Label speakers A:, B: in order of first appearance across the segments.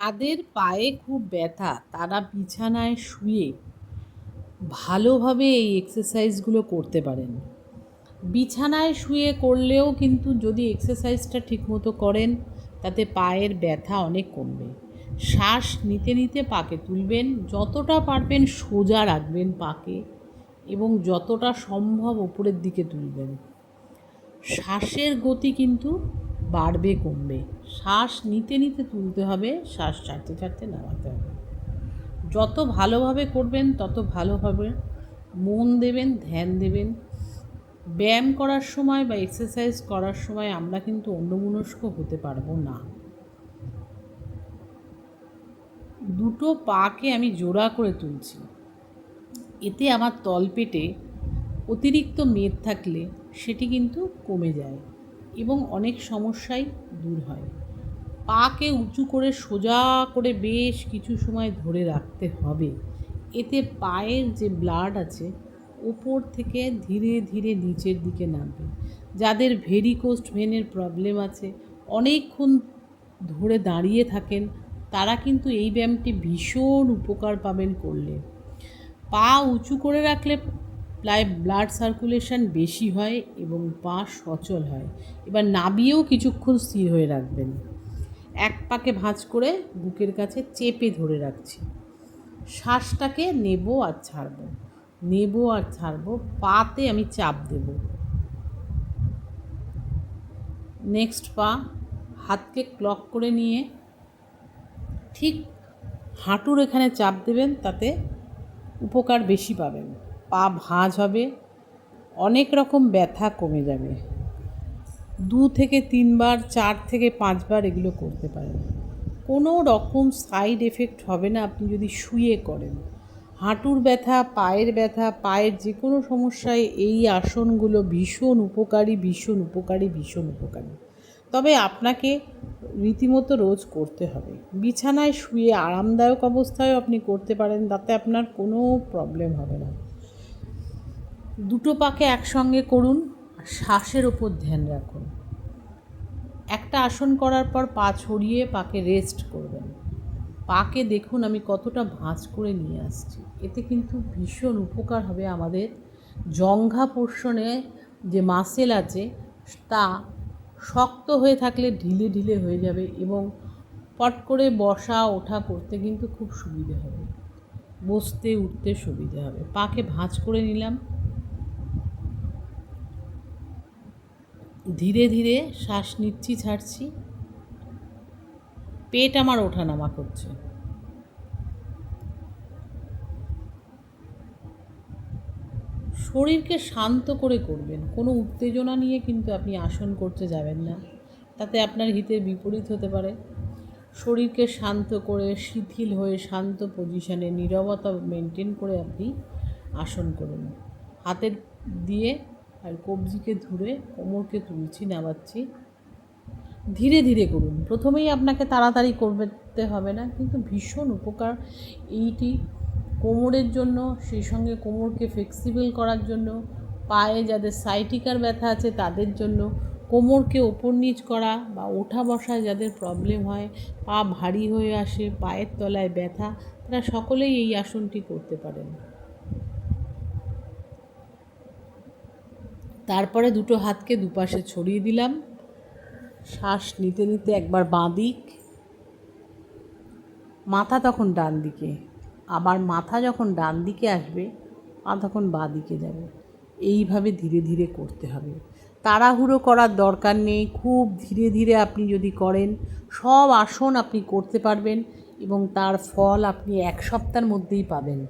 A: যাদের পায়ে খুব ব্যথা তারা বিছানায় শুয়ে ভালোভাবে এই এক্সারসাইজগুলো করতে পারেন। বিছানায় শুয়ে করলেও কিন্তু যদি এক্সারসাইজটা ঠিকমতো করেন তাতে পায়ের ব্যথা অনেক কমবে। শ্বাস নিতে নিতে পাকে তুলবেন, যতটা পারবেন সোজা রাখবেন পাকে এবং যতটা সম্ভব ওপরের দিকে তুলবেন। শ্বাসের গতি কিন্তু বাড়বে কমবে। শ্বাস নিতে নিতে তুলতে হবে, শ্বাস ছাড়তে ছাড়তে নামাতে হবে। যত ভালোভাবে করবেন তত ভালো হবে। মন দেবেন, ধ্যান দেবেন। ব্যায়াম করার সময় বা এক্সারসাইজ করার সময় আমরা কিন্তু অন্যমনস্ক হতে পারবো না। দুটো পাকে আমি জোড়া করে তুলছি। এতে আমার তলপেটে অতিরিক্ত মেদ থাকলে সেটি কিন্তু কমে যায় এবং অনেক সমস্যাই দূর হয়। পাকে উঁচু করে সোজা করে বেশ কিছু সময় ধরে রাখতে হবে। এতে পায়ের যে ব্লাড আছে উপর থেকে ধীরে ধীরে নিচের দিকে নামবে। যাদের ভেরিকোজ ভেনের প্রবলেম আছে, অনেকক্ষণ ধরে দাঁড়িয়ে থাকেন, তারা কিন্তু এই ব্যায়ামটি ভীষণ উপকার পাবেন করলে। পা উঁচু করে রাখলে ব্লাড সার্কুলেশন বেশি হয় এবং পা সচল হয়। এবার নাভিও কিছুক্ষণ স্থির হয়ে রাখবেন। এক পাকে ভাঁজ করে বুকের কাছে চেপে ধরে রাখছি। শ্বাসটাকে নেব আর ছাড়ব, নেব আর ছাড়ব। পাতে আমি চাপ দেব। নেক্সট পা, হাতকে ক্লক করে নিয়ে ঠিক হাঁটুর এখানে চাপ দেবেন, তাতে উপকার বেশি পাবেন। পা ভাঁজ হবে, অনেক রকম ব্যথা কমে যাবে। 2 থেকে 3 বার, 4 থেকে 5 বার এগুলো করতে পারেন। কোনো রকম সাইড এফেক্ট হবে না আপনি যদি শুয়ে করেন। হাঁটুর ব্যথা, পায়ের ব্যথা, পায়ের যে কোনো সমস্যায় এই আসনগুলো ভীষণ উপকারী, ভীষণ উপকারী, ভীষণ উপকারী। তবে আপনাকে রীতিমতো রোজ করতে হবে। বিছানায় শুয়ে আরামদায়ক অবস্থায়ও আপনি করতে পারেন, তাতে আপনার কোনো প্রবলেম হবে না। দুটো পাকে একসঙ্গে করুন আর শ্বাসের ওপর ধ্যান রাখুন। একটা আসন করার পর পা ছড়িয়ে পাকে রেস্ট করবেন। পাকে দেখুন আমি কতটা ভাঁজ করে নিয়ে আসছি। এতে কিন্তু ভীষণ উপকার হবে। আমাদের জঙ্ঘা পোর্শনে যে মাসেল আছে তা শক্ত হয়ে থাকলে ঢিলে ঢিলে হয়ে যাবে এবং পট করে বসা ওঠা করতে কিন্তু খুব সুবিধে হবে, বসতে উঠতে সুবিধে হবে। পাকে ভাঁজ করে নিলাম। ধীরে ধীরে শ্বাস নিচ্ছি, ছাড়ছি। পেট আমার ওঠানামা করছে। শরীরকে শান্ত করে করবেন। কোনো উত্তেজনা নিয়ে কিন্তু আপনি আসন করতে যাবেন না, তাতে আপনার হিতের বিপরীত হতে পারে। শরীরকে শান্ত করে, শিথিল হয়ে, শান্ত পজিশনে নীরবতা মেনটেন করে আপনি আসন করুন। হাতের দিয়ে আর কবজিকে ধরে কোমরকে তুলছি, নামাচ্ছি। ধীরে ধীরে করুন। প্রথমেই আপনাকে তাড়াতাড়ি করতে হবে না, কিন্তু ভীষণ উপকার এইটি কোমরের জন্য, সেই সঙ্গে কোমরকে ফ্লেক্সিবল করার জন্য, পায়ে যাদের সাইটিকার ব্যথা আছে তাদের জন্য, কোমরকে ওপর নিচ করা বা ওঠা বসায় যাদের প্রবলেম হয়, পা ভারী হয়ে আসে, পায়ের তলায় ব্যথা, তারা সকলেই এই আসনটি করতে পারেন। তারপরে দুটো হাতকে দুপাশে ছড়িয়ে দিলাম। শ্বাস নিতে নিতে একবার বাঁ দিক, মাথা তখন ডান দিকে, আবার মাথা যখন ডান দিকে আসবে পা তখন বাঁ দিকে যাবে। এইভাবে ধীরে ধীরে করতে হবে। তাড়াহুড়ো করার দরকার নেই। খুব ধীরে ধীরে আপনি যদি করেন সব আসন আপনি করতে পারবেন এবং তার ফল আপনি 1 সপ্তাহের মধ্যেই পাবেন।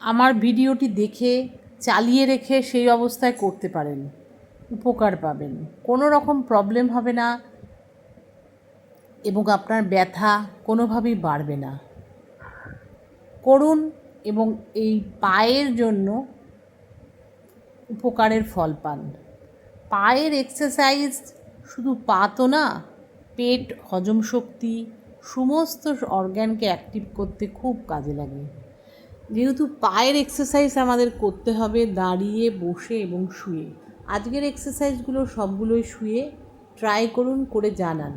A: আমার ভিডিওটি দেখে চালিয়ে রেখে সেই অবস্থায় করতে পারেন, উপকার পাবেন, কোনো রকম প্রবলেম হবে না এবং আপনার ব্যথা কোনোভাবেই বাড়বে না। করুন এবং এই পায়ের জন্য উপকারের ফল পান। পায়ের এক্সারসাইজ শুধু পা তো না, পেট, হজম শক্তি, সমস্ত অর্গ্যানকে অ্যাক্টিভ করতে খুব কাজে লাগে। যেহেতু পায়ের এক্সারসাইজ আমাদের করতে হবে দাঁড়িয়ে, বসে এবং শুয়ে। আজকের এক্সারসাইজগুলো সবগুলোই শুয়ে। ট্রাই করুন, করে জানান।